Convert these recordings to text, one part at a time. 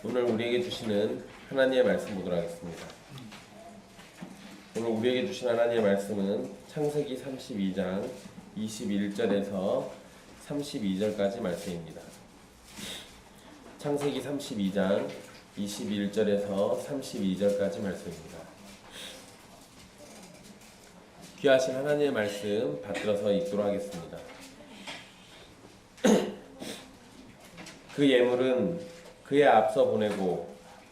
오늘 우리에게 주시는 하나님의 말씀 보도록 하겠습니다. 오늘 우리에게 주신 하나님의 말씀은 창세기 32장 21절에서 32절까지 말씀입니다. 창세기 32장 21절에서 32절까지 말씀입니다. 귀하신 하나님의 말씀 받들어서 읽도록 하겠습니다. 그 예물은 그의 앞서 보내고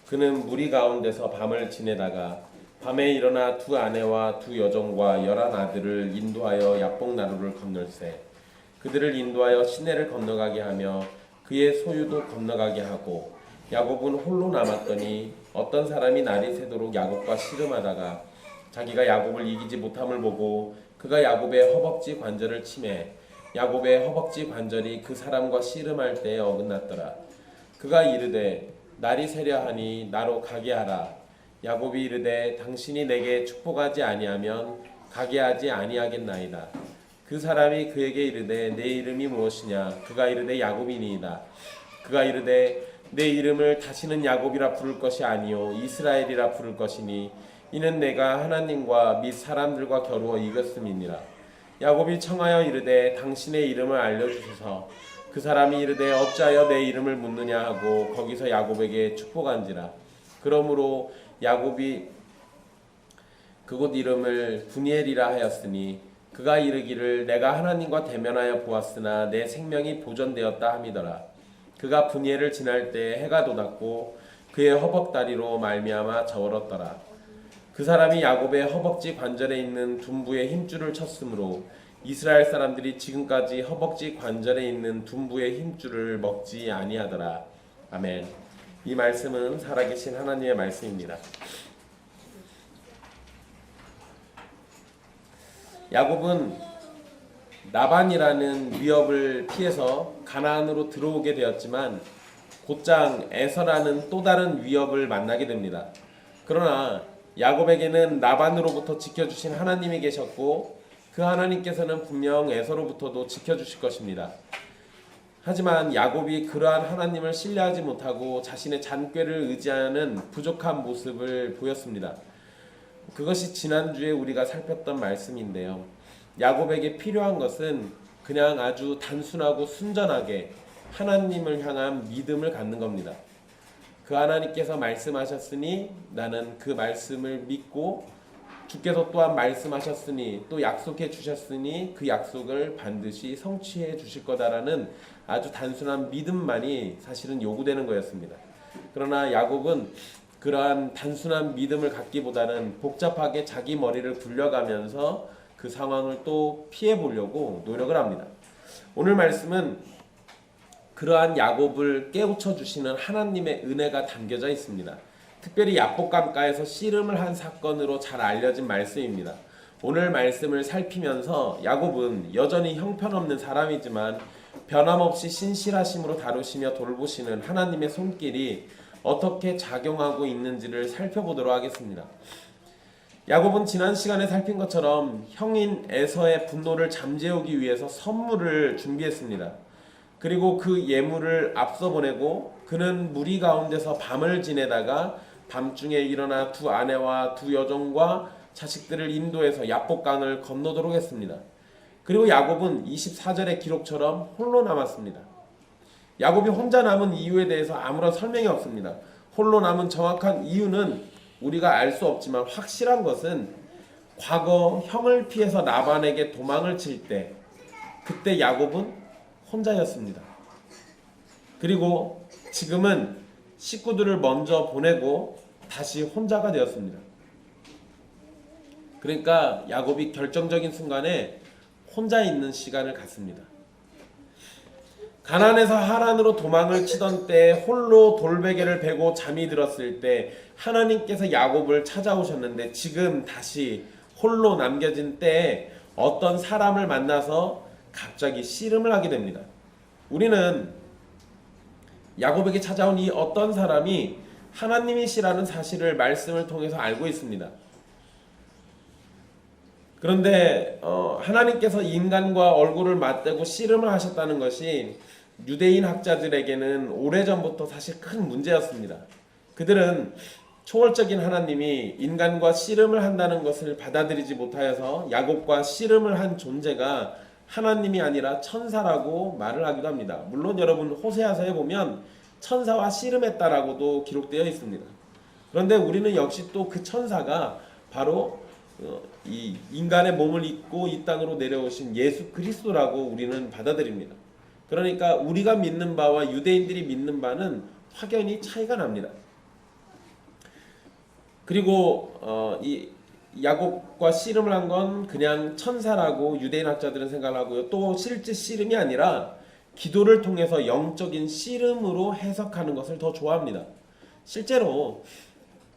그는 무리 가운데서 밤을 지내다가 밤에 일어나 두 아내와 두 여종과 11 아들을 인도하여 야복 나루를 건널세 그들을 인도하여 시내를 건너가게 하며 그의 소유도 건너가게 하고 야곱은 홀로 남았더니 어떤 사람이 날이 새도록 야곱과 씨름하다가 자기가 야곱을 이기지 못함을 보고 그가 야곱의 허벅지 관절을 치매 야곱의 허벅지 관절이 그 사람과 씨름할 때에 어긋났더라. 그가 이르되 날이 새려 하니 나로 가게 하라. 야곱이 이르되 당신이 내게 축복하지 아니하면 가게 하지 아니하겠나이다. 그 사람이 그에게 이르되 내 이름이 무엇이냐. 그가 이르되 야곱이니이다. 그가 이르되 내 이름을 다시는 야곱이라 부를 것이 아니요 이스라엘이라 부를 것이니 이는 내가 하나님과 및 사람들과 겨루어 이겼음이니라. 야곱이 청하여 이르되 당신의 이름을 알려주소서. 그 사람이 이르되 어찌하여 내 이름을 묻느냐 하고 거기서 야곱에게 축복한지라. 그러므로 야곱이 그곳 이름을 브니엘이라 하였으니 그가 이르기를 내가 하나님과 대면하여 보았으나 내 생명이 보존되었다 함이더라. 그가 브니엘을 지날 때 해가 돋았고 그의 허벅다리로 말미암아 저물었더라. 그 사람이 야곱의 허벅지 관절에 있는 둔부에 힘줄을 쳤으므로 이스라엘 사람들이 지금까지 허벅지 관절에 있는 둔부의 힘줄을 먹지 아니하더라. 아멘. 이 말씀은 살아계신 하나님의 말씀입니다. 야곱은 라반이라는 위협을 피해서 가나안으로 들어오게 되었지만 곧장 에서라는 또 다른 위협을 만나게 됩니다. 그러나 야곱에게는 라반으로부터 지켜주신 하나님이 계셨고 그 하나님께서는 분명 에서로부터도 지켜주실 것입니다. 하지만 야곱이 그러한 하나님을 신뢰하지 못하고 자신의 잔꾀를 의지하는 부족한 모습을 보였습니다. 그것이 지난주에 우리가 살폈던 말씀인데요. 야곱에게 필요한 것은 그냥 아주 단순하고 순전하게 하나님을 향한 믿음을 갖는 겁니다. 그 하나님께서 말씀하셨으니 나는 그 말씀을 믿고 주께서 또한 말씀하셨으니 또 약속해 주셨으니 그 약속을 반드시 성취해 주실 거다라는 아주 단순한 믿음만이 사실은 요구되는 거였습니다. 그러나 야곱은 그러한 단순한 믿음을 갖기보다는 복잡하게 자기 머리를 굴려가면서 그 상황을 또 피해 보려고 노력을 합니다. 오늘 말씀은 그러한 야곱을 깨우쳐 주시는 하나님의 은혜가 담겨져 있습니다. 특별히 야복강가에서 씨름을 한 사건으로 잘 알려진 말씀입니다. 오늘 말씀을 살피면서 야곱은 여전히 형편없는 사람이지만 변함없이 신실하심으로 다루시며 돌보시는 하나님의 손길이 어떻게 작용하고 있는지를 살펴보도록 하겠습니다. 야곱은 지난 시간에 살핀 것처럼 형인 에서의 분노를 잠재우기 위해서 선물을 준비했습니다. 그리고 그 예물을 앞서 보내고 그는 무리 가운데서 밤을 지내다가 밤중에 일어나 두 아내와 두 여종과 자식들을 인도해서 야복강을 건너도록 했습니다. 그리고 야곱은 24절의 기록처럼 홀로 남았습니다. 야곱이 혼자 남은 이유에 대해서 아무런 설명이 없습니다. 홀로 남은 정확한 이유는 우리가 알 수 없지만 확실한 것은 과거 형을 피해서 라반에게 도망을 칠 때 그때 야곱은 혼자였습니다. 그리고 지금은 식구들을 먼저 보내고 다시 혼자가 되었습니다. 그러니까 야곱이 결정적인 순간에 혼자 있는 시간을 갖습니다. 가나안에서 하란으로 도망을 치던 때 홀로 돌베개를 베고 잠이 들었을 때 하나님께서 야곱을 찾아오셨는데 지금 다시 홀로 남겨진 때에 어떤 사람을 만나서 갑자기 씨름을 하게 됩니다. 우리는 야곱에게 찾아온 이 어떤 사람이 하나님이시라는 사실을 말씀을 통해서 알고 있습니다. 그런데 하나님께서 인간과 얼굴을 맞대고 씨름을 하셨다는 것이 유대인 학자들에게는 오래전부터 사실 큰 문제였습니다. 그들은 초월적인 하나님이 인간과 씨름을 한다는 것을 받아들이지 못하여서 야곱과 씨름을 한 존재가 하나님이 아니라 천사라고 말을 하기도 합니다. 물론 여러분 호세아서에 보면 천사와 씨름했다라고도 기록되어 있습니다. 그런데 우리는 역시 또 그 천사가 바로 이 인간의 몸을 입고 이 땅으로 내려오신 예수 그리스도라고 우리는 받아들입니다. 그러니까 우리가 믿는 바와 유대인들이 믿는 바는 확연히 차이가 납니다. 그리고 이 야곱과 씨름을 한 건 그냥 천사라고 유대인 학자들은 생각하고요. 또 실제 씨름이 아니라 기도를 통해서 영적인 씨름으로 해석하는 것을 더 좋아합니다. 실제로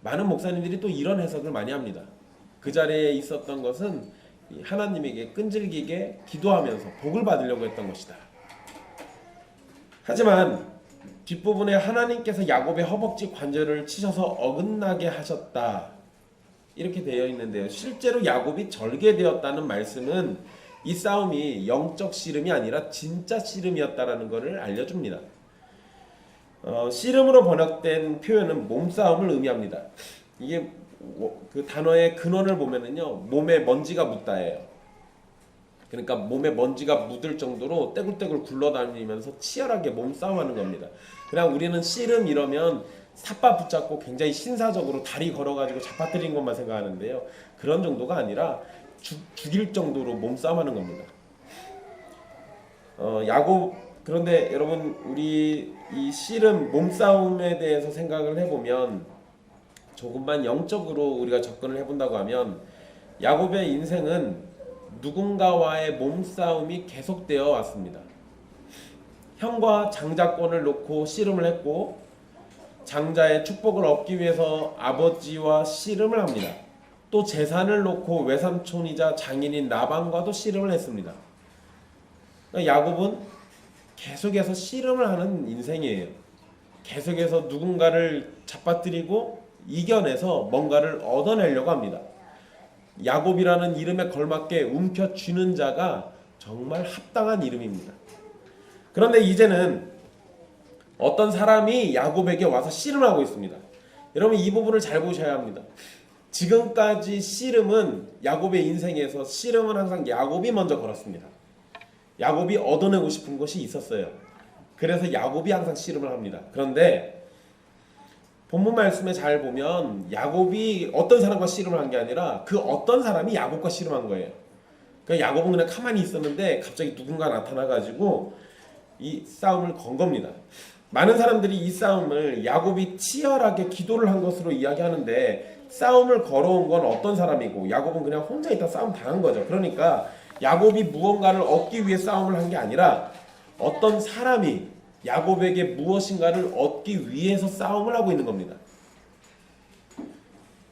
많은 목사님들이 또 이런 해석을 많이 합니다. 그 자리에 있었던 것은 하나님에게 끈질기게 기도하면서 복을 받으려고 했던 것이다. 하지만 뒷부분에 하나님께서 야곱의 허벅지 관절을 치셔서 어긋나게 하셨다 이렇게 되어 있는데요. 실제로 야곱이 절개되었다는 말씀은 이 싸움이 영적 씨름이 아니라 진짜 씨름이었다라는 것을 알려줍니다. 씨름으로 번역된 표현은 몸싸움을 의미합니다. 이게 그 단어의 근원을 보면은요, 몸에 먼지가 묻다예요. 그러니까 몸에 먼지가 묻을 정도로 떼굴떼굴 굴러다니면서 치열하게 몸싸움하는 겁니다. 그냥 우리는 씨름 이러면 삿바 붙잡고 굉장히 신사적으로 다리 걸어가지고 잡아뜨린 것만 생각하는데요. 그런 정도가 아니라 죽일 정도로 몸싸움하는 겁니다. 야곱 그런데 여러분 우리 이 씨름 몸싸움에 대해서 생각을 해보면 조금만 영적으로 우리가 접근을 해본다고 하면 야곱의 인생은 누군가와의 몸싸움이 계속되어 왔습니다. 형과 장자권을 놓고 씨름을 했고 장자의 축복을 얻기 위해서 아버지와 씨름을 합니다. 또 재산을 놓고 외삼촌이자 장인인 라반과도 씨름을 했습니다. 그러니까 야곱은 계속해서 씨름을 하는 인생이에요. 계속해서 누군가를 잡아뜨리고 이겨내서 뭔가를 얻어내려고 합니다. 야곱이라는 이름에 걸맞게 움켜쥐는 자가 정말 합당한 이름입니다. 그런데 이제는 어떤 사람이 야곱에게 와서 씨름하고 있습니다. 여러분 이 부분을 잘 보셔야 합니다. 지금까지 씨름은 야곱의 인생에서 씨름은 항상 야곱이 먼저 걸었습니다. 야곱이 얻어내고 싶은 것이 있었어요. 그래서 야곱이 항상 씨름을 합니다. 그런데 본문 말씀에 잘 보면 야곱이 어떤 사람과 씨름을 한 게 아니라 그 어떤 사람이 야곱과 씨름한 거예요. 그러니까 야곱은 그냥 가만히 있었는데 갑자기 누군가 나타나가지고 이 싸움을 건 겁니다. 많은 사람들이 이 싸움을 야곱이 치열하게 기도를 한 것으로 이야기하는데 싸움을 걸어온 건 어떤 사람이고 야곱은 그냥 혼자 있다 싸움 당한 거죠. 그러니까 야곱이 무언가를 얻기 위해 싸움을 한 게 아니라 어떤 사람이 야곱에게 무엇인가를 얻기 위해서 싸움을 하고 있는 겁니다.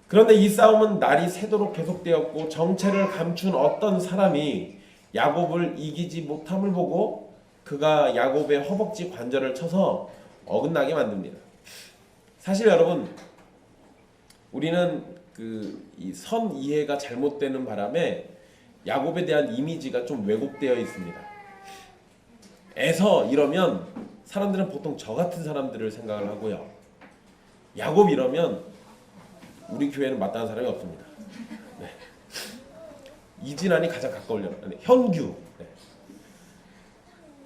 그런데 이 싸움은 날이 새도록 계속되었고 정체를 감춘 어떤 사람이 야곱을 이기지 못함을 보고 그가 야곱의 허벅지 관절을 쳐서 어긋나게 만듭니다. 사실 여러분 우리는 이 선 이해가 잘못되는 바람에 야곱에 대한 이미지가 좀 왜곡되어 있습니다. 에서 이러면 사람들은 보통 저 같은 사람들을 생각을 하고요. 야곱 이러면 우리 교회는 마땅한 사람이 없습니다. 네. 이진환이 가장 가까우려나? 네. 현규. 네.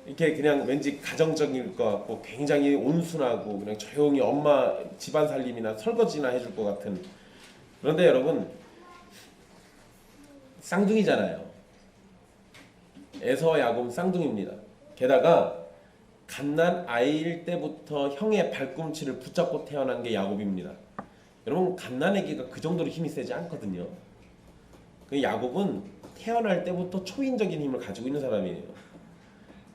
이렇게 그냥 왠지 가정적일 것 같고 굉장히 온순하고 그냥 조용히 엄마 집안 살림이나 설거지나 해줄 것 같은. 그런데 여러분 쌍둥이잖아요. 에서 야곱 쌍둥이입니다. 게다가 갓난 아이일 때부터 형의 발꿈치를 붙잡고 태어난 게 야곱입니다. 여러분 갓난아기가 그 정도로 힘이 세지 않거든요. 그 야곱은 태어날 때부터 초인적인 힘을 가지고 있는 사람이에요.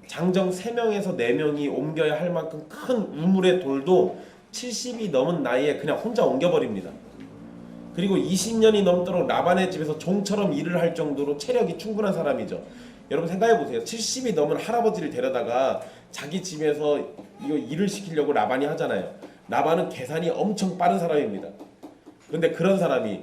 장정 3명에서 4명이 옮겨야 할 만큼 큰 우물의 돌도 70이 넘은 나이에 그냥 혼자 옮겨버립니다. 그리고 20년이 넘도록 라반의 집에서 종처럼 일을 할 정도로 체력이 충분한 사람이죠. 여러분 생각해보세요. 70이 넘은 할아버지를 데려다가 자기 집에서 이거 일을 시키려고 라반이 하잖아요. 라반은 계산이 엄청 빠른 사람입니다. 그런데 그런 사람이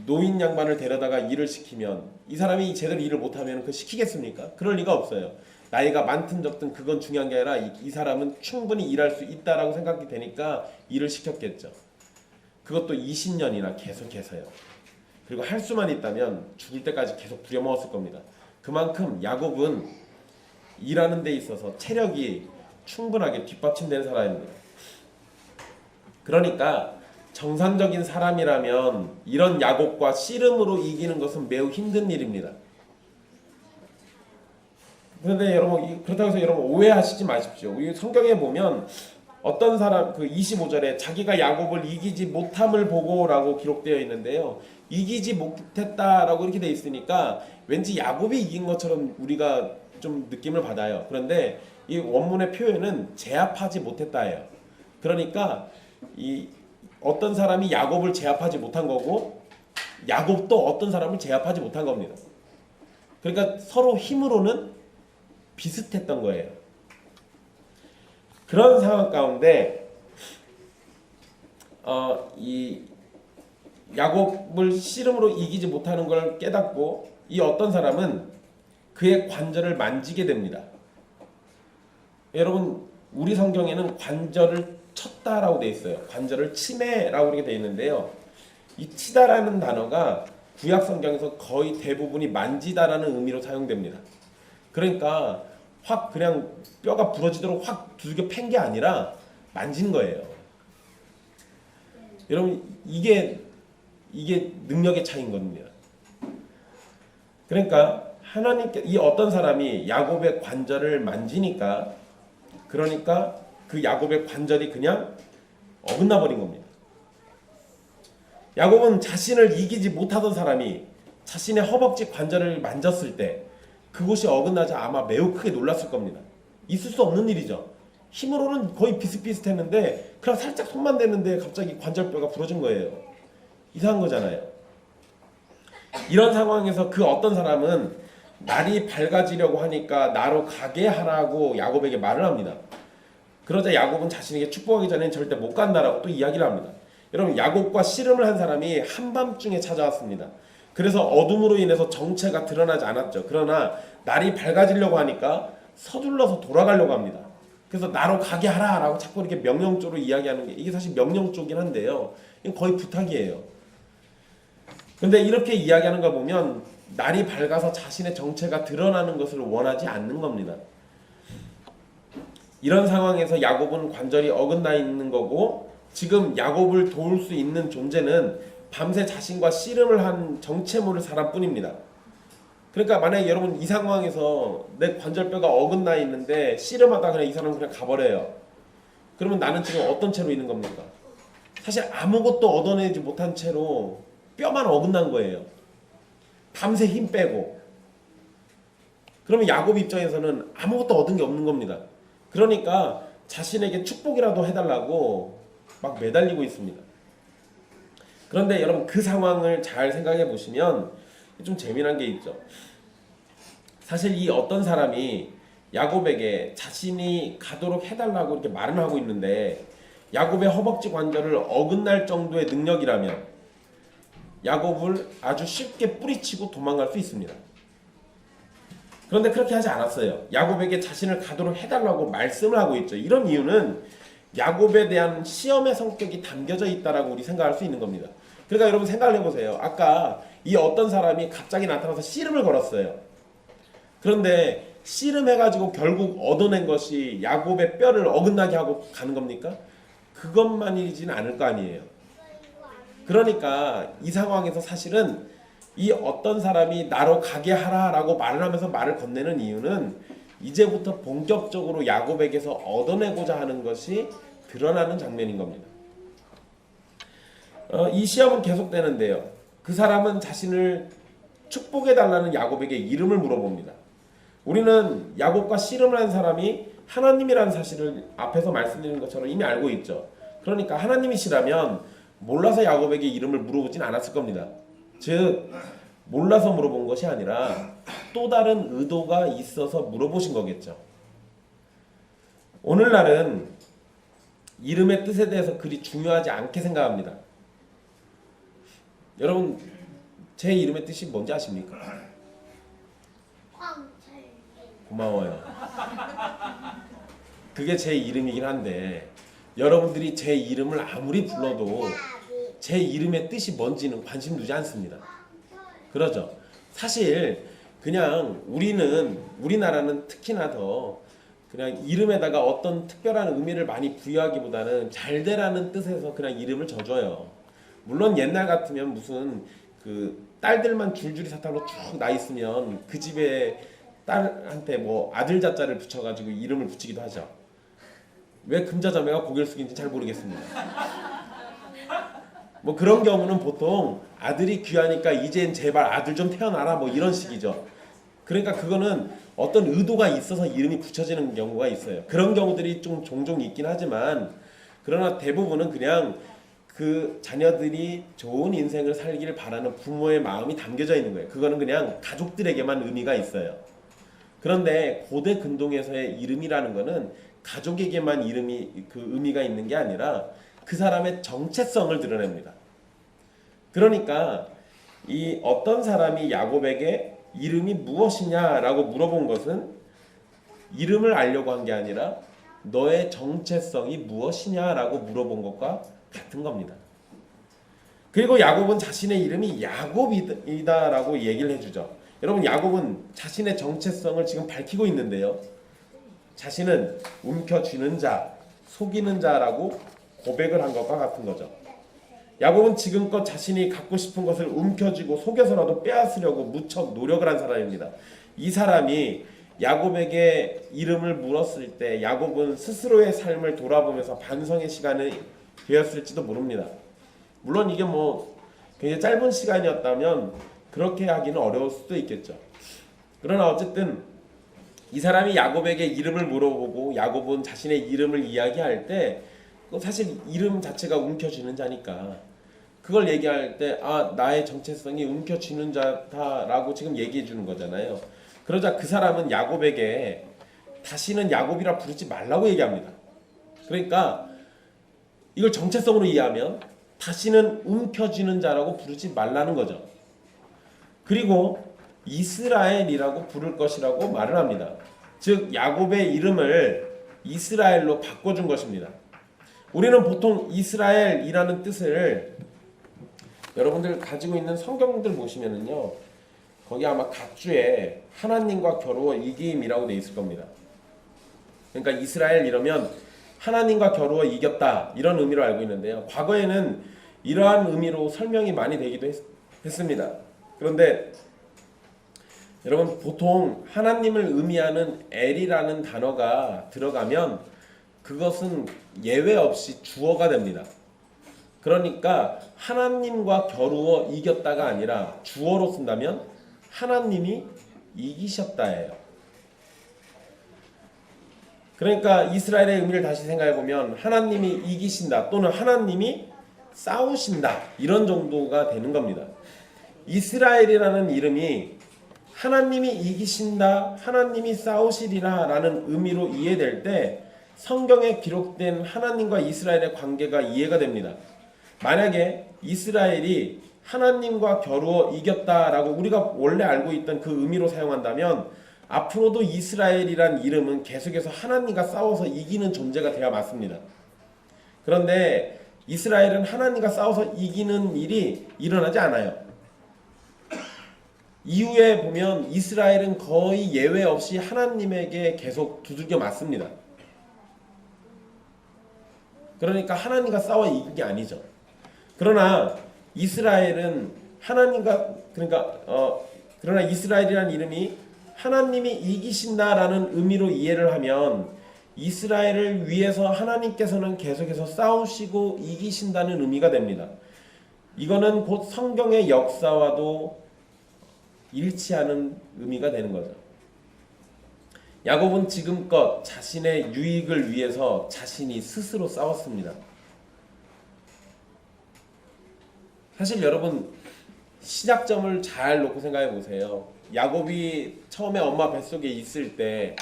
노인 양반을 데려다가 일을 시키면 이 사람이 제대로 일을 못하면 그 시키겠습니까? 그럴 리가 없어요. 나이가 많든 적든 그건 중요한 게 아니라 이 사람은 충분히 일할 수 있다라고 생각이 되니까 일을 시켰겠죠. 그것도 20년이나 계속해서요. 그리고 할 수만 있다면 죽을 때까지 계속 부려먹었을 겁니다. 그만큼 야곱은 일하는 데 있어서 체력이 충분하게 뒷받침되는 사람입니다. 그러니까 정상적인 사람이라면 이런 야곱과 씨름으로 이기는 것은 매우 힘든 일입니다. 그런데 여러분, 그렇다고 해서 여러분 오해하시지 마십시오. 우리 성경에 보면 어떤 사람, 그 25절에 자기가 야곱을 이기지 못함을 보고라고 기록되어 있는데요. 이기지 못했다라고 이렇게 되어 있으니까 왠지 야곱이 이긴 것처럼 우리가 좀 느낌을 받아요. 그런데 이 원문의 표현은 제압하지 못했다예요. 그러니까 이 어떤 사람이 야곱을 제압하지 못한 거고 야곱도 어떤 사람을 제압하지 못한 겁니다. 그러니까 서로 힘으로는 비슷했던 거예요. 그런 상황 가운데 이 야곱을 씨름으로 이기지 못하는 걸 깨닫고 이 어떤 사람은 그의 관절을 만지게 됩니다. 여러분, 우리 성경에는 관절을 쳤다라고 되어 있어요. 관절을 치매라고 이렇게 되어 있는데요. 이 치다라는 단어가 구약 성경에서 거의 대부분이 만지다라는 의미로 사용됩니다. 그러니까 확 그냥 뼈가 부러지도록 확 두들겨 팬 게 아니라 만진 거예요. 여러분, 이게 능력의 차이인 겁니다. 그러니까 하나님께 이 어떤 사람이 야곱의 관절을 만지니까 그러니까 그 야곱의 관절이 그냥 어긋나 버린 겁니다. 야곱은 자신을 이기지 못하던 사람이 자신의 허벅지 관절을 만졌을 때 그곳이 어긋나자 아마 매우 크게 놀랐을 겁니다. 있을 수 없는 일이죠. 힘으로는 거의 비슷비슷했는데 그냥 살짝 손만 댔는데 갑자기 관절뼈가 부러진 거예요. 이상한 거잖아요. 이런 상황에서 그 어떤 사람은 날이 밝아지려고 하니까 나로 가게 하라고 야곱에게 말을 합니다. 그러자 야곱은 자신에게 축복하기 전에는 절대 못 간다라고 또 이야기를 합니다. 여러분, 야곱과 씨름을 한 사람이 한밤중에 찾아왔습니다. 그래서 어둠으로 인해서 정체가 드러나지 않았죠. 그러나 날이 밝아지려고 하니까 서둘러서 돌아가려고 합니다. 그래서 나로 가게 하라라고 자꾸 이렇게 명령조로 이야기하는 게 이게 사실 명령조긴 한데요. 이건 거의 부탁이에요. 근데 이렇게 이야기하는 거 보면 날이 밝아서 자신의 정체가 드러나는 것을 원하지 않는 겁니다. 이런 상황에서 야곱은 관절이 어긋나 있는 거고 지금 야곱을 도울 수 있는 존재는 밤새 자신과 씨름을 한 정체모를 사람뿐입니다. 그러니까 만약에 여러분 이 상황에서 내 관절뼈가 어긋나 있는데 씨름하다 그냥 이 사람은 그냥 가버려요. 그러면 나는 지금 어떤 채로 있는 겁니까? 사실 아무것도 얻어내지 못한 채로 뼈만 어긋난 거예요. 밤새 힘 빼고. 그러면 야곱 입장에서는 아무것도 얻은 게 없는 겁니다. 그러니까 자신에게 축복이라도 해달라고 막 매달리고 있습니다. 그런데 여러분 그 상황을 잘 생각해 보시면 좀 재미난 게 있죠. 사실 이 어떤 사람이 야곱에게 자신이 가도록 해달라고 이렇게 말을 하고 있는데 야곱의 허벅지 관절을 어긋날 정도의 능력이라면 야곱을 아주 쉽게 뿌리치고 도망갈 수 있습니다. 그런데 그렇게 하지 않았어요. 야곱에게 자신을 가도록 해달라고 말씀을 하고 있죠. 이런 이유는 야곱에 대한 시험의 성격이 담겨져 있다라고 우리 생각할 수 있는 겁니다. 그러니까 여러분 생각을 해보세요. 아까 이 어떤 사람이 갑자기 나타나서 씨름을 걸었어요. 그런데 씨름해가지고 결국 얻어낸 것이 야곱의 뼈를 어긋나게 하고 가는 겁니까? 그것만이지는 않을 거 아니에요. 그러니까 이 상황에서 사실은 이 어떤 사람이 나로 가게 하라라고 말을 하면서 말을 건네는 이유는 이제부터 본격적으로 야곱에게서 얻어내고자 하는 것이 드러나는 장면인 겁니다. 이 시험은 계속되는데요. 그 사람은 자신을 축복해달라는 야곱에게 이름을 물어봅니다. 우리는 야곱과 씨름을 한 사람이 하나님이라는 사실을 앞에서 말씀드린 것처럼 이미 알고 있죠. 그러니까 하나님이시라면 몰라서 야곱에게 이름을 물어보진 않았을 겁니다. 즉 몰라서 물어본 것이 아니라 또 다른 의도가 있어서 물어보신 거겠죠. 오늘날은 이름의 뜻에 대해서 그리 중요하지 않게 생각합니다. 여러분 제 이름의 뜻이 뭔지 아십니까? 고마워요. 그게 제 이름이긴 한데 여러분들이 제 이름을 아무리 불러도 제 이름의 뜻이 뭔지는 관심 두지 않습니다. 그러죠? 사실 그냥 우리나라는 특히나 더 그냥 이름에다가 어떤 특별한 의미를 많이 부여하기보다는 잘 되라는 뜻에서 그냥 이름을 져줘요. 물론 옛날 같으면 무슨 그 딸들만 줄줄이 사탕으로 쭉 나 있으면 그 집에 딸한테 뭐 아들 자자를 붙여가지고 이름을 붙이기도 하죠. 왜 금자자매가 고개를 숙인지 잘 모르겠습니다. 뭐 그런 경우는 보통 아들이 귀하니까 이젠 제발 아들 좀 태어나라 뭐 이런 식이죠. 그러니까 그거는 어떤 의도가 있어서 이름이 붙여지는 경우가 있어요. 그런 경우들이 좀 종종 있긴 하지만 그러나 대부분은 그냥 그 자녀들이 좋은 인생을 살기를 바라는 부모의 마음이 담겨져 있는 거예요. 그거는 그냥 가족들에게만 의미가 있어요. 그런데 고대 근동에서의 이름이라는 거는 가족에게만 이름이 그 의미가 있는 게 아니라 그 사람의 정체성을 드러냅니다. 그러니까 이 어떤 사람이 야곱에게 이름이 무엇이냐라고 물어본 것은 이름을 알려고 한 게 아니라 너의 정체성이 무엇이냐라고 물어본 것과 같은 겁니다. 그리고 야곱은 자신의 이름이 야곱이다라고 얘기를 해주죠. 여러분 야곱은 자신의 정체성을 지금 밝히고 있는데요. 자신은 움켜쥐는 자, 속이는 자라고 고백을 한 것과 같은 거죠. 야곱은 지금껏 자신이 갖고 싶은 것을 움켜쥐고 속여서라도 빼앗으려고 무척 노력을 한 사람입니다. 이 사람이 야곱에게 이름을 물었을 때 야곱은 스스로의 삶을 돌아보면서 반성의 시간이 되었을지도 모릅니다. 물론 이게 뭐 굉장히 짧은 시간이었다면 그렇게 하기는 어려울 수도 있겠죠. 그러나 어쨌든 이 사람이 야곱에게 이름을 물어보고 야곱은 자신의 이름을 이야기할 때 사실 이름 자체가 움켜쥐는 자니까 그걸 얘기할 때 나의 정체성이 움켜쥐는 자다라고 지금 얘기해 주는 거잖아요. 그러자 그 사람은 야곱에게 다시는 야곱이라 부르지 말라고 얘기합니다. 그러니까 이걸 정체성으로 이해하면 다시는 움켜쥐는 자라고 부르지 말라는 거죠. 그리고 이스라엘이라고 부를 것이라고 말을 합니다. 즉 야곱의 이름을 이스라엘로 바꿔준 것입니다. 우리는 보통 이스라엘이라는 뜻을 여러분들 가지고 있는 성경들 보시면은요, 거기 아마 각주에 하나님과 겨루어 이김이라고 돼 있을 겁니다. 그러니까 이스라엘 이러면 하나님과 겨루어 이겼다 이런 의미로 알고 있는데요. 과거에는 이러한 의미로 설명이 많이 되기도 했습니다. 그런데 여러분 보통 하나님을 의미하는 엘이라는 단어가 들어가면 그것은 예외 없이 주어가 됩니다. 그러니까 하나님과 겨루어 이겼다가 아니라 주어로 쓴다면 하나님이 이기셨다예요. 그러니까 이스라엘의 의미를 다시 생각해 보면 하나님이 이기신다 또는 하나님이 싸우신다 이런 정도가 되는 겁니다. 이스라엘이라는 이름이 하나님이 이기신다, 하나님이 싸우시리라 라는 의미로 이해될 때 성경에 기록된 하나님과 이스라엘의 관계가 이해가 됩니다. 만약에 이스라엘이 하나님과 겨루어 이겼다라고 우리가 원래 알고 있던 그 의미로 사용한다면 앞으로도 이스라엘이란 이름은 계속해서 하나님과 싸워서 이기는 존재가 돼야 맞습니다. 그런데 이스라엘은 하나님과 싸워서 이기는 일이 일어나지 않아요. 이후에 보면 이스라엘은 거의 예외 없이 하나님에게 계속 두들겨 맞습니다. 그러니까 하나님과 싸워 이긴 게 아니죠. 그러나 이스라엘은 하나님과 그러나 이스라엘이라는 이름이 하나님이 이기신다라는 의미로 이해를 하면 이스라엘을 위해서 하나님께서는 계속해서 싸우시고 이기신다는 의미가 됩니다. 이거는 곧 성경의 역사와도 일치하는 의미가 되는 거죠. 야곱은 지금껏 자신의 유익을 위해서 자신이 스스로 싸웠습니다. 사실 여러분 시작점을 잘 놓고 생각해 보세요. 야곱이 처음에 엄마 뱃속에 있을 때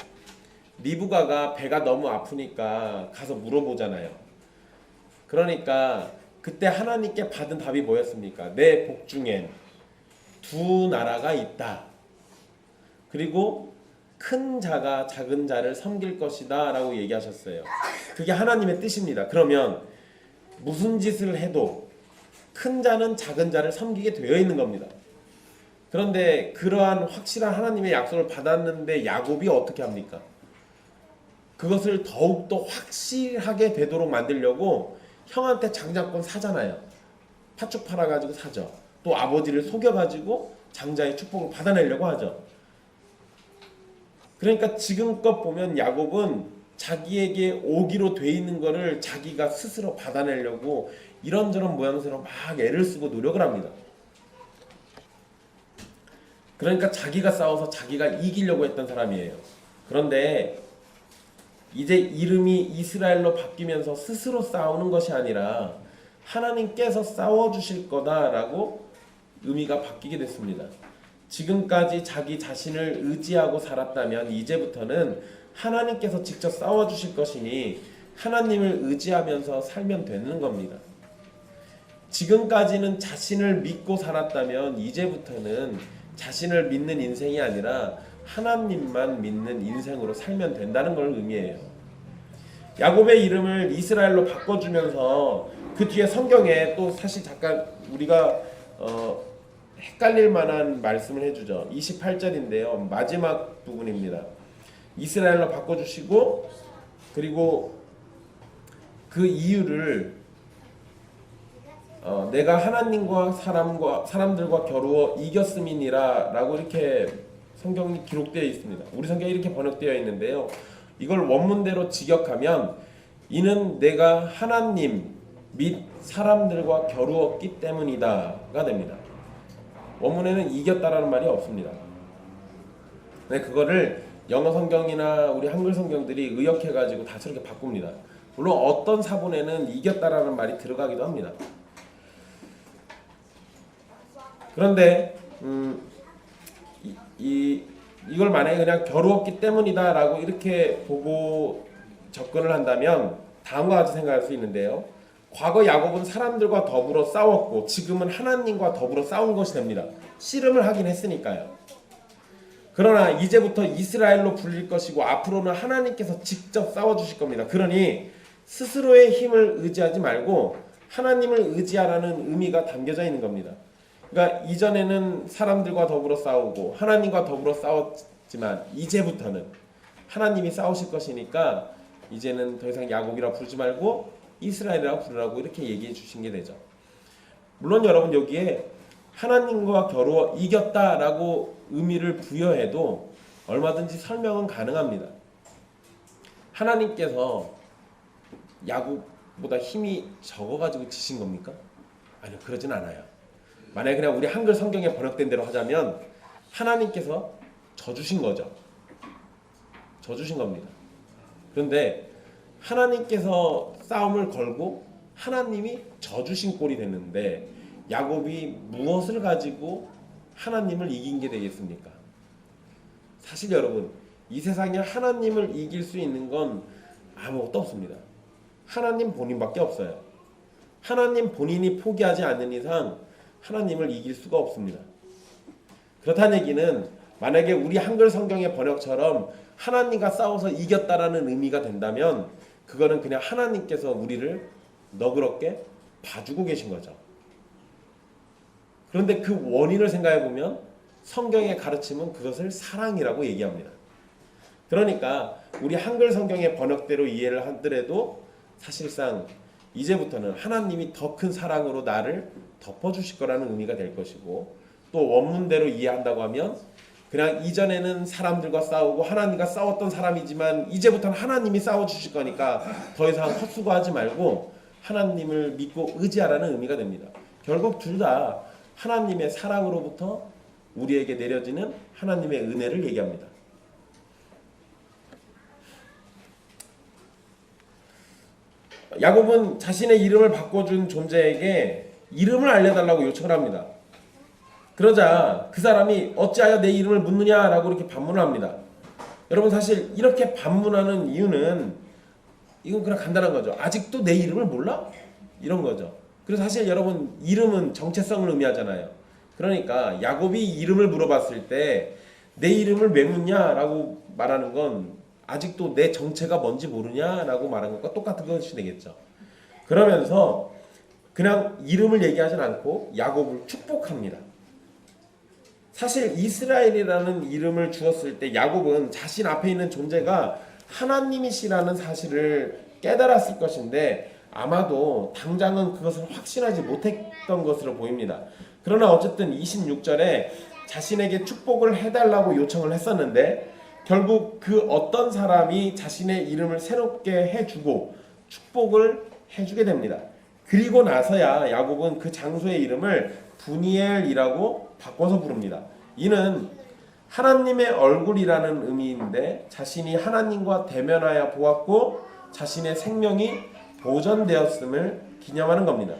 리브가가 배가 너무 아프니까 가서 물어보잖아요. 그러니까 그때 하나님께 받은 답이 뭐였습니까? 내 복중엔 두 나라가 있다. 그리고 큰 자가 작은 자를 섬길 것이다 라고 얘기하셨어요. 그게 하나님의 뜻입니다. 그러면 무슨 짓을 해도 큰 자는 작은 자를 섬기게 되어 있는 겁니다. 그런데 그러한 확실한 하나님의 약속을 받았는데 야곱이 어떻게 합니까? 그것을 더욱더 확실하게 되도록 만들려고 형한테 장자권 사잖아요. 팥죽 팔아가지고 사죠. 또 아버지를 속여가지고 장자의 축복을 받아내려고 하죠. 그러니까 지금껏 보면 야곱은 자기에게 오기로 돼 있는 거를 자기가 스스로 받아내려고 이런저런 모양새로 막 애를 쓰고 노력을 합니다. 그러니까 자기가 싸워서 자기가 이기려고 했던 사람이에요. 그런데 이제 이름이 이스라엘로 바뀌면서 스스로 싸우는 것이 아니라 하나님께서 싸워주실 거다라고 의미가 바뀌게 됐습니다. 지금까지 자기 자신을 의지하고 살았다면 이제부터는 하나님께서 직접 싸워주실 것이니 하나님을 의지하면서 살면 되는 겁니다. 지금까지는 자신을 믿고 살았다면 이제부터는 자신을 믿는 인생이 아니라 하나님만 믿는 인생으로 살면 된다는 걸 의미해요. 야곱의 이름을 이스라엘로 바꿔주면서 그 뒤에 성경에 또 사실 잠깐 우리가 헷갈릴 만한 말씀을 해주죠. 28절인데요. 마지막 부분입니다. 이스라엘로 바꿔주시고 그리고 그 이유를 내가 하나님과 사람들과 겨루어 이겼음이니라 라고 이렇게 성경이 기록되어 있습니다. 우리 성경에 이렇게 번역되어 있는데요. 이걸 원문대로 직역하면 이는 내가 하나님 및 사람들과 겨루었기 때문이다가 됩니다. 원문에는 이겼다라는 말이 없습니다. 네, 그거를 영어 성경이나 우리 한글 성경들이 의역해가지고 다 저렇게 바꿉니다. 물론 어떤 사본에는 이겼다라는 말이 들어가기도 합니다. 그런데 이걸 만약에 그냥 겨루었기 때문이다라고 이렇게 보고 접근을 한다면 다음과 같이 생각할 수 있는데요. 과거 야곱은 사람들과 더불어 싸웠고 지금은 하나님과 더불어 싸운 것이 됩니다. 씨름을 하긴 했으니까요. 그러나 이제부터 이스라엘로 불릴 것이고 앞으로는 하나님께서 직접 싸워주실 겁니다. 그러니 스스로의 힘을 의지하지 말고 하나님을 의지하라는 의미가 담겨져 있는 겁니다. 그러니까 이전에는 사람들과 더불어 싸우고 하나님과 더불어 싸웠지만 이제부터는 하나님이 싸우실 것이니까 이제는 더 이상 야곱이라 부르지 말고 이스라엘이라고 부르라고 이렇게 얘기해 주신 게 되죠. 물론 여러분 여기에 하나님과 겨루어 이겼다라고 의미를 부여해도 얼마든지 설명은 가능합니다. 하나님께서 야곱보다 힘이 적어가지고 지신 겁니까? 아니요, 그러진 않아요. 만약에 그냥 우리 한글 성경에 번역된 대로 하자면 하나님께서 져주신 거죠. 져주신 겁니다. 그런데 하나님께서 싸움을 걸고 하나님이 져주신 꼴이 됐는데 야곱이 무엇을 가지고 하나님을 이긴 게 되겠습니까? 사실 여러분 이 세상에 하나님을 이길 수 있는 건 아무것도 없습니다. 하나님 본인밖에 없어요. 하나님 본인이 포기하지 않는 이상 하나님을 이길 수가 없습니다. 그렇다는 얘기는 만약에 우리 한글 성경의 번역처럼 하나님과 싸워서 이겼다라는 의미가 된다면 그거는 그냥 하나님께서 우리를 너그럽게 봐주고 계신 거죠. 그런데 그 원인을 생각해 보면 성경의 가르침은 그것을 사랑이라고 얘기합니다. 그러니까 우리 한글 성경의 번역대로 이해를 하더라도 사실상 이제부터는 하나님이 더 큰 사랑으로 나를 덮어주실 거라는 의미가 될 것이고 또 원문대로 이해한다고 하면 그냥 이전에는 사람들과 싸우고 하나님과 싸웠던 사람이지만 이제부터는 하나님이 싸워주실 거니까 더 이상 헛수고하지 말고 하나님을 믿고 의지하라는 의미가 됩니다. 결국 둘 다 하나님의 사랑으로부터 우리에게 내려지는 하나님의 은혜를 얘기합니다. 야곱은 자신의 이름을 바꿔준 존재에게 이름을 알려달라고 요청을 합니다. 그러자 그 사람이 어찌하여 내 이름을 묻느냐라고 이렇게 반문을 합니다. 여러분 사실 이렇게 반문하는 이유는 이건 그냥 간단한 거죠. 아직도 내 이름을 몰라? 이런 거죠. 그래서 사실 여러분 이름은 정체성을 의미하잖아요. 그러니까 야곱이 이름을 물어봤을 때 내 이름을 왜 묻냐라고 말하는 건 아직도 내 정체가 뭔지 모르냐라고 말하는 것과 똑같은 것이 되겠죠. 그러면서 그냥 이름을 얘기하진 않고 야곱을 축복합니다. 사실 이스라엘이라는 이름을 주었을 때 야곱은 자신 앞에 있는 존재가 하나님이시라는 사실을 깨달았을 것인데 아마도 당장은 그것을 확신하지 못했던 것으로 보입니다. 그러나 어쨌든 26절에 자신에게 축복을 해달라고 요청을 했었는데 결국 그 어떤 사람이 자신의 이름을 새롭게 해주고 축복을 해주게 됩니다. 그리고 나서야 야곱은 그 장소의 이름을 브니엘이라고 바꿔서 부릅니다. 이는 하나님의 얼굴이라는 의미인데 자신이 하나님과 대면하여 보았고 자신의 생명이 보존되었음을 기념하는 겁니다.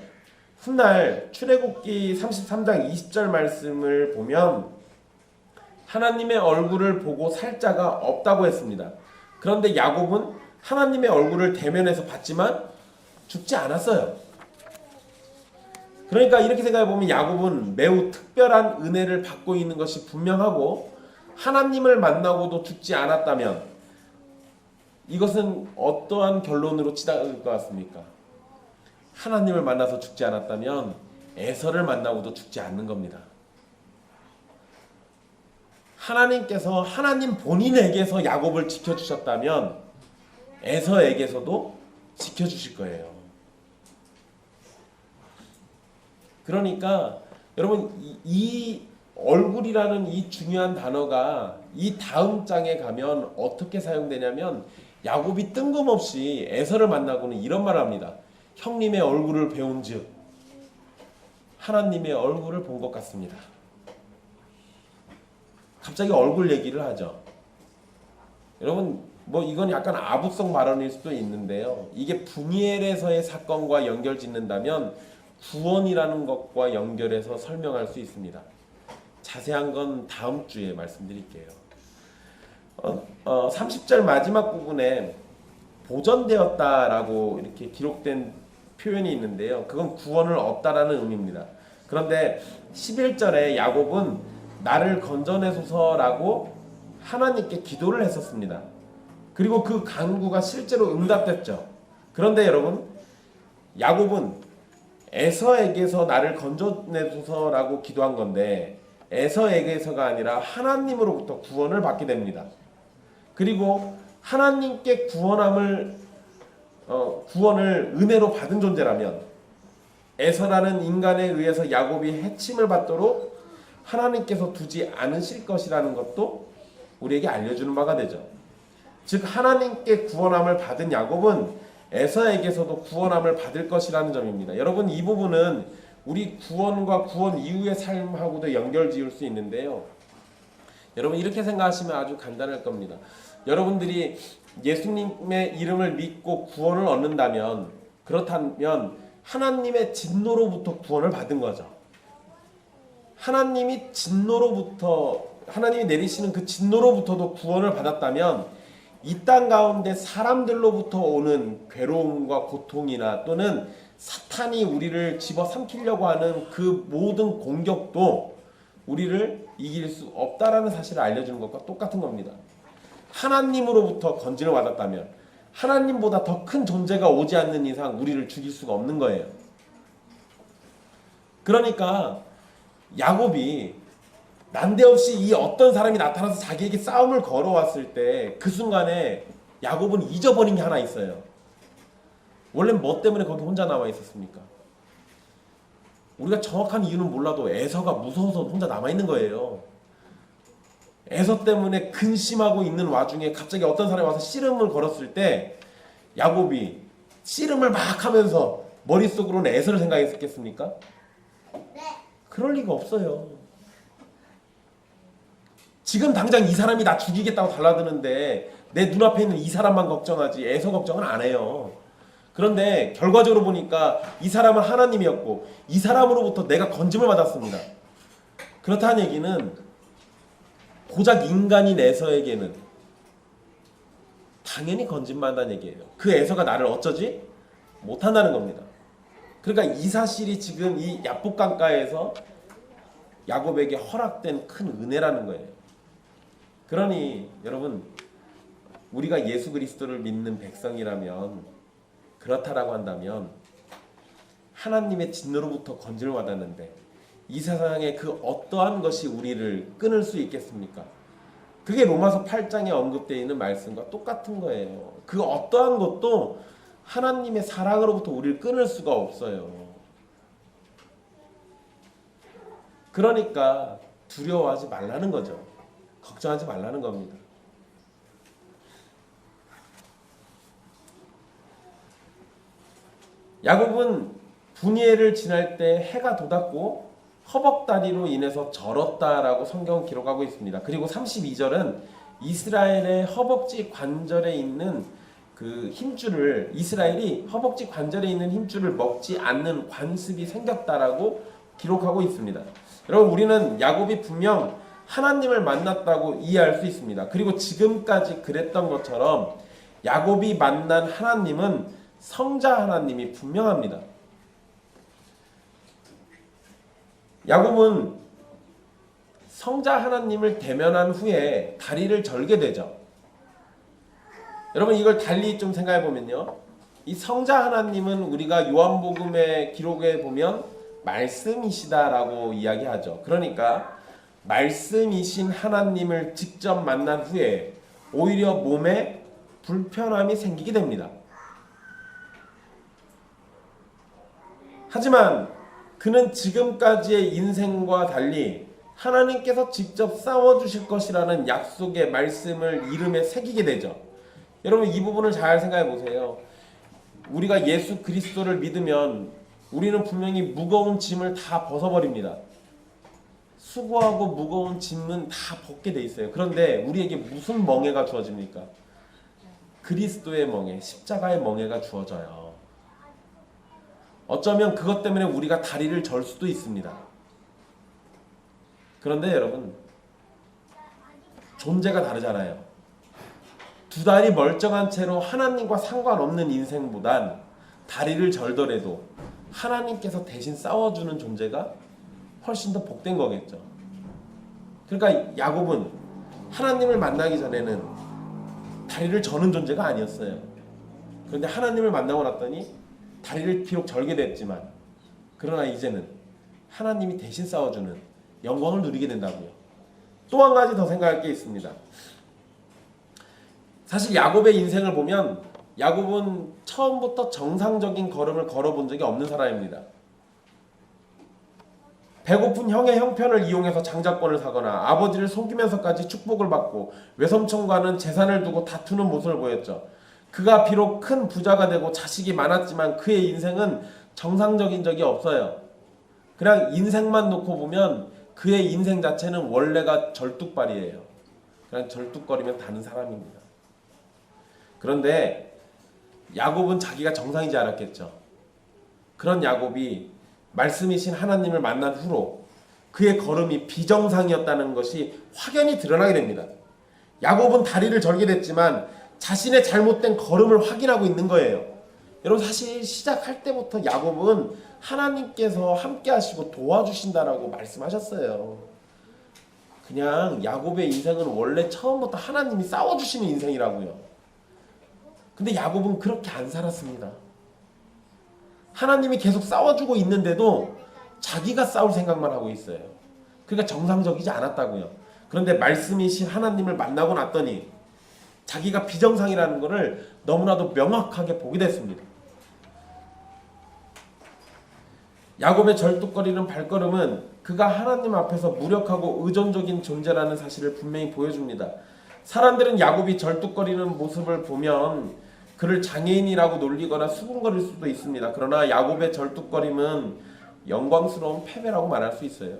훗날 출애굽기 33장 20절 말씀을 보면 하나님의 얼굴을 보고 살 자가 없다고 했습니다. 그런데 야곱은 하나님의 얼굴을 대면해서 봤지만 죽지 않았어요. 그러니까 이렇게 생각해 보면 야곱은 매우 특별한 은혜를 받고 있는 것이 분명하고 하나님을 만나고도 죽지 않았다면 이것은 어떠한 결론으로 치닫을 것 같습니까? 하나님을 만나서 죽지 않았다면 에서를 만나고도 죽지 않는 겁니다. 하나님께서 하나님 본인에게서 야곱을 지켜주셨다면 에서에게서도 지켜주실 거예요. 그러니까 여러분 이 얼굴이라는 이 중요한 단어가 이 다음 장에 가면 어떻게 사용되냐면 야곱이 뜬금없이 에서를 만나고는 이런 말을 합니다. 형님의 얼굴을 배운즉 하나님의 얼굴을 본 것 같습니다. 갑자기 얼굴 얘기를 하죠. 여러분 뭐 이건 약간 아부성 발언일 수도 있는데요. 이게 브니엘에서의 사건과 연결 짓는다면 구원이라는 것과 연결해서 설명할 수 있습니다. 자세한 건 다음 주에 말씀드릴게요. 30절 마지막 부분에 보존되었다라고 이렇게 기록된 표현이 있는데요. 그건 구원을 얻다라는 의미입니다. 그런데 11절에 야곱은 나를 건져내소서라고 하나님께 기도를 했었습니다. 그리고 그 간구가 실제로 응답됐죠. 그런데 여러분 야곱은 에서에게서 나를 건져내소서라고 기도한 건데 에서에게서가 아니라 하나님으로부터 구원을 받게 됩니다. 그리고 하나님께 구원을 은혜로 받은 존재라면 에서라는 인간에 의해서 야곱이 해침을 받도록 하나님께서 두지 않으실 것이라는 것도 우리에게 알려주는 바가 되죠. 즉 하나님께 구원함을 받은 야곱은 에서에게서도 구원함을 받을 것이라는 점입니다. 여러분 이 부분은 우리 구원과 구원 이후의 삶하고도 연결 지을 수 있는데요. 여러분 이렇게 생각하시면 아주 간단할 겁니다. 여러분들이 예수님의 이름을 믿고 구원을 얻는다면 그렇다면 하나님의 진노로부터 구원을 받은 거죠. 하나님이 내리시는 그 진노로부터도 구원을 받았다면 이 땅 가운데 사람들로부터 오는 괴로움과 고통이나 또는 사탄이 우리를 집어삼키려고 하는 그 모든 공격도 우리를 이길 수 없다라는 사실을 알려주는 것과 똑같은 겁니다. 하나님으로부터 건진을 받았다면 하나님보다 더 큰 존재가 오지 않는 이상 우리를 죽일 수가 없는 거예요. 그러니까 야곱이 난데없이 이 어떤 사람이 나타나서 자기에게 싸움을 걸어왔을 때 그 순간에 야곱은 잊어버린 게 하나 있어요. 원래 뭐 때문에 거기 혼자 남아 있었습니까? 우리가 정확한 이유는 몰라도 에서가 무서워서 혼자 남아 있는 거예요. 에서 때문에 근심하고 있는 와중에 갑자기 어떤 사람이 와서 씨름을 걸었을 때 야곱이 씨름을 막 하면서 머릿속으로는 에서를 생각했겠습니까? 그럴 리가 없어요. 지금 당장 이 사람이 나 죽이겠다고 달라드는데 내 눈앞에 있는 이 사람만 걱정하지 에서 걱정은 안 해요. 그런데 결과적으로 보니까 이 사람은 하나님이었고 이 사람으로부터 내가 건짐을 받았습니다. 그렇다는 얘기는 고작 인간인 에서에게는 당연히 건짐받는다는 얘기예요. 그 에서가 나를 어쩌지? 못한다는 겁니다. 그러니까 이 사실이 지금 이 야복강가에서 야곱에게 허락된 큰 은혜라는 거예요. 그러니 여러분, 우리가 예수 그리스도를 믿는 백성이라면, 그렇다라고 한다면 하나님의 진노로부터 건짐을 받았는데 이 세상에 그 어떠한 것이 우리를 끊을 수 있겠습니까? 그게 로마서 8장에 언급되어 있는 말씀과 똑같은 거예요. 그 어떠한 것도 하나님의 사랑으로부터 우리를 끊을 수가 없어요. 그러니까 두려워하지 말라는 거죠. 걱정하지 말라는 겁니다. 야곱은 분이엘을 지날 때 해가 돋았고 허벅다리로 인해서 절었다라고 성경은 기록하고 있습니다. 그리고 32절은 이스라엘의 허벅지 관절에 있는 그 힘줄을, 이스라엘이 허벅지 관절에 있는 힘줄을 먹지 않는 관습이 생겼다라고 기록하고 있습니다. 여러분, 우리는 야곱이 분명 하나님을 만났다고 이해할 수 있습니다. 그리고 지금까지 그랬던 것처럼 야곱이 만난 하나님은 성자 하나님이 분명합니다. 야곱은 성자 하나님을 대면한 후에 다리를 절게 되죠. 여러분, 이걸 달리 좀 생각해 보면요, 이 성자 하나님은 우리가 요한복음의 기록에 보면 말씀이시다라고 이야기하죠. 그러니까 말씀이신 하나님을 직접 만난 후에 오히려 몸에 불편함이 생기게 됩니다. 하지만 그는 지금까지의 인생과 달리 하나님께서 직접 싸워주실 것이라는 약속의 말씀을 이름에 새기게 되죠. 여러분, 이 부분을 잘 생각해 보세요. 우리가 예수 그리스도를 믿으면 우리는 분명히 무거운 짐을 다 벗어버립니다. 수고하고 무거운 짐은 다 벗게 돼 있어요. 그런데 우리에게 무슨 멍에가 주어집니까? 그리스도의 멍에, 십자가의 멍에가 주어져요. 어쩌면 그것 때문에 우리가 다리를 절 수도 있습니다. 그런데 여러분, 존재가 다르잖아요. 두 다리 멀쩡한 채로 하나님과 상관없는 인생보단 다리를 절더라도 하나님께서 대신 싸워주는 존재가 훨씬 더 복된 거겠죠. 그러니까 야곱은 하나님을 만나기 전에는 다리를 저는 존재가 아니었어요. 그런데 하나님을 만나고 났더니 다리를 비록 절게 됐지만, 그러나 이제는 하나님이 대신 싸워주는 영광을 누리게 된다고요. 또 한 가지 더 생각할 게 있습니다. 사실 야곱의 인생을 보면 야곱은 처음부터 정상적인 걸음을 걸어본 적이 없는 사람입니다. 배고픈 형의 형편을 이용해서 장자권을 사거나 아버지를 속이면서까지 축복을 받고 외삼촌과는 재산을 두고 다투는 모습을 보였죠. 그가 비록 큰 부자가 되고 자식이 많았지만 그의 인생은 정상적인 적이 없어요. 그냥 인생만 놓고 보면 그의 인생 자체는 원래가 절뚝발이에요. 그냥 절뚝거리면 다는 사람입니다. 그런데 야곱은 자기가 정상이지 않았겠죠. 그런 야곱이 말씀이신 하나님을 만난 후로 그의 걸음이 비정상이었다는 것이 확연히 드러나게 됩니다. 야곱은 다리를 절게 됐지만 자신의 잘못된 걸음을 확인하고 있는 거예요. 여러분, 사실 시작할 때부터 야곱은 하나님께서 함께 하시고 도와주신다라고 말씀하셨어요. 그냥 야곱의 인생은 원래 처음부터 하나님이 싸워주시는 인생이라고요. 근데 야곱은 그렇게 안 살았습니다. 하나님이 계속 싸워주고 있는데도 자기가 싸울 생각만 하고 있어요. 그러니까 정상적이지 않았다고요. 그런데 말씀이신 하나님을 만나고 났더니 자기가 비정상이라는 것을 너무나도 명확하게 보게 됐습니다. 야곱의 절뚝거리는 발걸음은 그가 하나님 앞에서 무력하고 의존적인 존재라는 사실을 분명히 보여줍니다. 사람들은 야곱이 절뚝거리는 모습을 보면 그를 장애인이라고 놀리거나 수군거릴 수도 있습니다. 그러나 야곱의 절뚝거림은 영광스러운 패배라고 말할 수 있어요.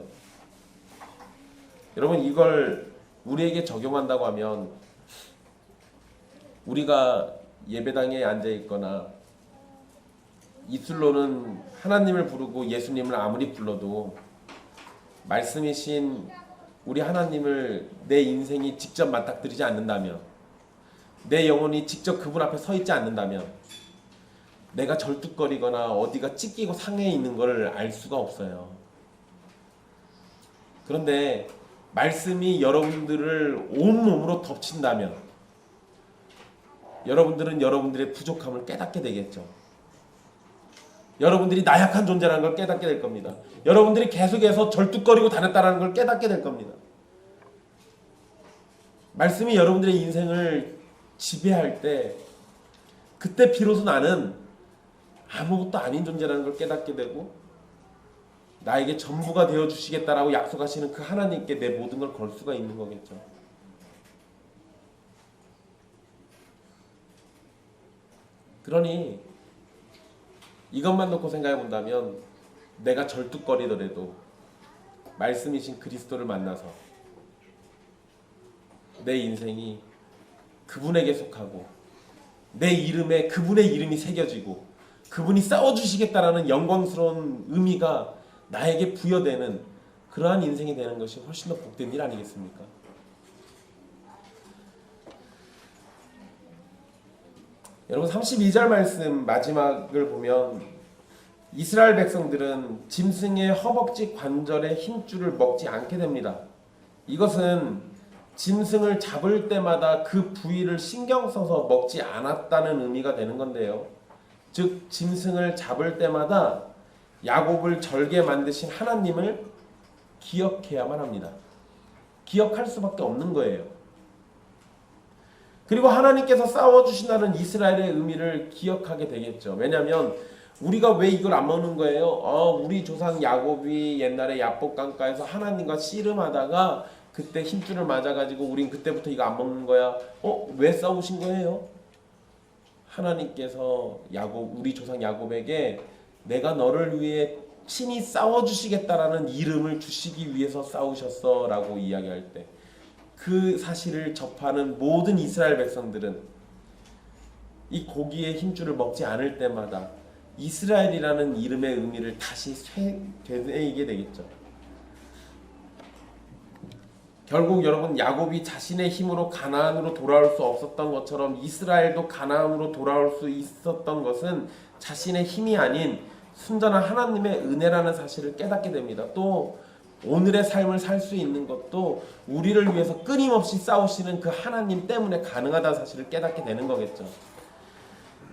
여러분, 이걸 우리에게 적용한다고 하면 우리가 예배당에 앉아 있거나 입술로는 하나님을 부르고 예수님을 아무리 불러도 말씀이신 우리 하나님을 내 인생이 직접 맞닥뜨리지 않는다면, 내 영혼이 직접 그분 앞에 서 있지 않는다면 내가 절뚝거리거나 어디가 찢기고 상해 있는 걸 알 수가 없어요. 그런데 말씀이 여러분들을 온몸으로 덮친다면 여러분들은 여러분들의 부족함을 깨닫게 되겠죠. 여러분들이 나약한 존재라는 걸 깨닫게 될 겁니다. 여러분들이 계속해서 절뚝거리고 다녔다는 걸 깨닫게 될 겁니다. 말씀이 여러분들의 인생을 지배할 때 그때 비로소 나는 아무것도 아닌 존재라는 걸 깨닫게 되고 나에게 전부가 되어주시겠다라고 약속하시는 그 하나님께 내 모든 걸 걸 수가 있는 거겠죠. 그러니 이것만 놓고 생각해 본다면 내가 절뚝거리더라도 말씀이신 그리스도를 만나서 내 인생이 그분에게 속하고 내 이름에 그분의 이름이 새겨지고 그분이 싸워주시겠다라는 영광스러운 의미가 나에게 부여되는 그러한 인생이 되는 것이 훨씬 더 복된 일 아니겠습니까? 여러분 32절 말씀 마지막을 보면 이스라엘 백성들은 짐승의 허벅지 관절의 힘줄을 먹지 않게 됩니다. 이것은 짐승을 잡을 때마다 그 부위를 신경 써서 먹지 않았다는 의미가 되는 건데요. 즉 짐승을 잡을 때마다 야곱을 절게 만드신 하나님을 기억해야만 합니다. 기억할 수밖에 없는 거예요. 그리고 하나님께서 싸워주신다는 이스라엘의 의미를 기억하게 되겠죠. 왜냐하면 우리가 왜 이걸 안 먹는 거예요? 우리 조상 야곱이 옛날에 야복 강가에서 하나님과 씨름하다가 그때 힘줄을 맞아가지고 우린 그때부터 이거 안 먹는 거야. 왜 싸우신 거예요? 하나님께서 우리 조상 야곱에게 내가 너를 위해 친히 싸워주시겠다라는 이름을 주시기 위해서 싸우셨어 라고 이야기할 때 그 사실을 접하는 모든 이스라엘 백성들은 이 고기의 힘줄을 먹지 않을 때마다 이스라엘이라는 이름의 의미를 다시 되새기게 되겠죠. 결국 여러분 야곱이 자신의 힘으로 가나안으로 돌아올 수 없었던 것처럼 이스라엘도 가나안으로 돌아올 수 있었던 것은 자신의 힘이 아닌 순전한 하나님의 은혜라는 사실을 깨닫게 됩니다. 또 오늘의 삶을 살 수 있는 것도 우리를 위해서 끊임없이 싸우시는 그 하나님 때문에 가능하다는 사실을 깨닫게 되는 거겠죠.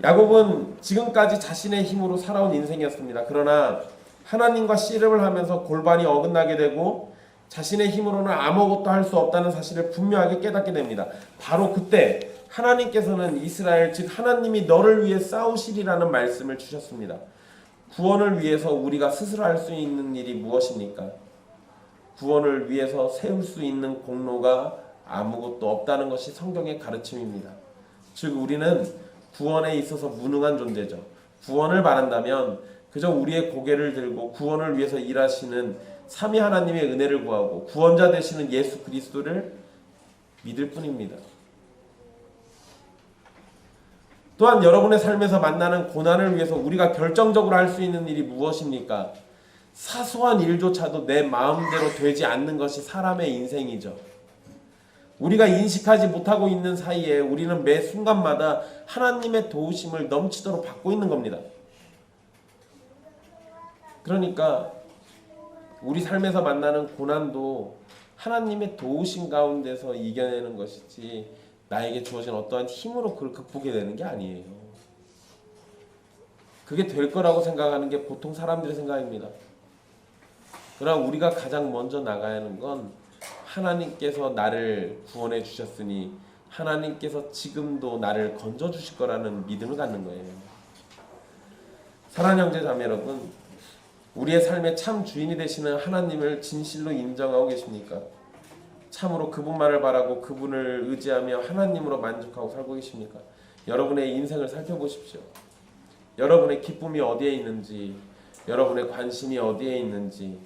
야곱은 지금까지 자신의 힘으로 살아온 인생이었습니다. 그러나 하나님과 씨름을 하면서 골반이 어긋나게 되고 자신의 힘으로는 아무것도 할 수 없다는 사실을 분명하게 깨닫게 됩니다. 바로 그때 하나님께서는 이스라엘 즉 하나님이 너를 위해 싸우시리라는 말씀을 주셨습니다. 구원을 위해서 우리가 스스로 할 수 있는 일이 무엇입니까? 구원을 위해서 세울 수 있는 공로가 아무것도 없다는 것이 성경의 가르침입니다. 즉 우리는 구원에 있어서 무능한 존재죠. 구원을 바란다면 그저 우리의 고개를 들고 구원을 위해서 일하시는 삼위 하나님의 은혜를 구하고 구원자 되시는 예수 그리스도를 믿을 뿐입니다. 또한 여러분의 삶에서 만나는 고난을 위해서 우리가 결정적으로 할 수 있는 일이 무엇입니까? 사소한 일조차도 내 마음대로 되지 않는 것이 사람의 인생이죠. 우리가 인식하지 못하고 있는 사이에 우리는 매 순간마다 하나님의 도우심을 넘치도록 받고 있는 겁니다. 그러니까 우리 삶에서 만나는 고난도 하나님의 도우심 가운데서 이겨내는 것이지 나에게 주어진 어떠한 힘으로 그걸 극복해야 되는 게 아니에요. 그게 될 거라고 생각하는 게 보통 사람들의 생각입니다. 그러나 우리가 가장 먼저 나가야 하는 건 하나님께서 나를 구원해 주셨으니 하나님께서 지금도 나를 건져 주실 거라는 믿음을 갖는 거예요. 사랑하는 형제 자매 여러분, 우리의 삶의 참 주인이 되시는 하나님을 진실로 인정하고 계십니까? 참으로 그분만을 바라고 그분을 의지하며 하나님으로 만족하고 살고 계십니까? 여러분의 인생을 살펴보십시오. 여러분의 기쁨이 어디에 있는지, 여러분의 관심이 어디에 있는지,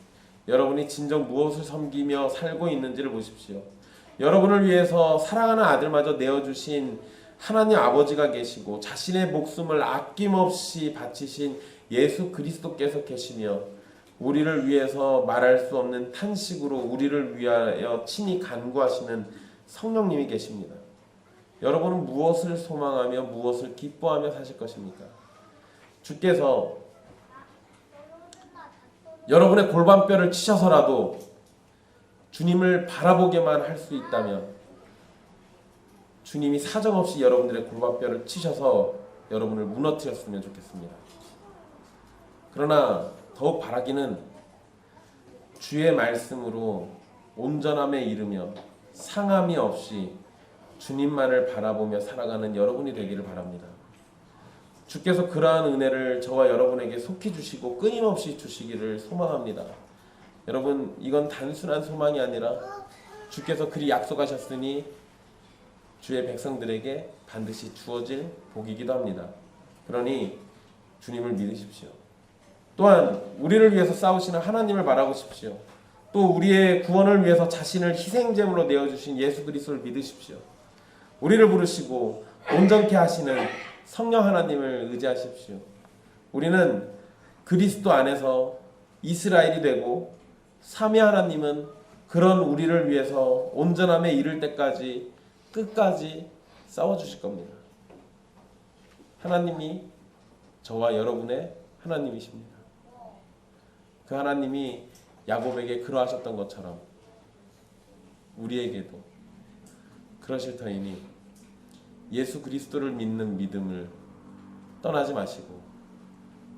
여러분이 진정 무엇을 섬기며 살고 있는지를 보십시오. 여러분을 위해서 사랑하는 아들마저 내어주신 하나님 아버지가 계시고 자신의 목숨을 아낌없이 바치신 예수 그리스도께서 계시며 우리를 위해서 말할 수 없는 탄식으로 우리를 위하여 친히 간구하시는 성령님이 계십니다. 여러분은 무엇을 소망하며 무엇을 기뻐하며 사실 것입니까? 주께서 여러분의 골반뼈를 치셔서라도 주님을 바라보게만 할 수 있다면 주님이 사정없이 여러분들의 골반뼈를 치셔서 여러분을 무너뜨렸으면 좋겠습니다. 그러나 더욱 바라기는 주의 말씀으로 온전함에 이르며 상함이 없이 주님만을 바라보며 살아가는 여러분이 되기를 바랍니다. 주께서 그러한 은혜를 저와 여러분에게 속히 주시고 끊임없이 주시기를 소망합니다. 여러분, 이건 단순한 소망이 아니라 주께서 그리 약속하셨으니 주의 백성들에게 반드시 주어질 복이기도 합니다. 그러니 주님을 믿으십시오. 또한 우리를 위해서 싸우시는 하나님을 바라보십시오. 또 우리의 구원을 위해서 자신을 희생제물로 내어주신 예수 그리스도를 믿으십시오. 우리를 부르시고 온전케 하시는 성령 하나님을 의지하십시오. 우리는 그리스도 안에서 이스라엘이 되고 삼위 하나님은 그런 우리를 위해서 온전함에 이를 때까지 끝까지 싸워주실 겁니다. 하나님이 저와 여러분의 하나님이십니다. 그 하나님이 야곱에게 그러하셨던 것처럼 우리에게도 그러실 터이니 예수 그리스도를 믿는 믿음을 떠나지 마시고,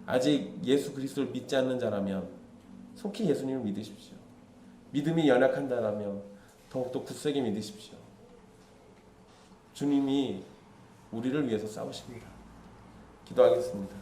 아직 예수 그리스도를 믿지 않는 자라면 속히 예수님을 믿으십시오. 믿음이 연약한다라면 더욱더 굳세게 믿으십시오. 주님이 우리를 위해서 싸우십니다. 기도하겠습니다.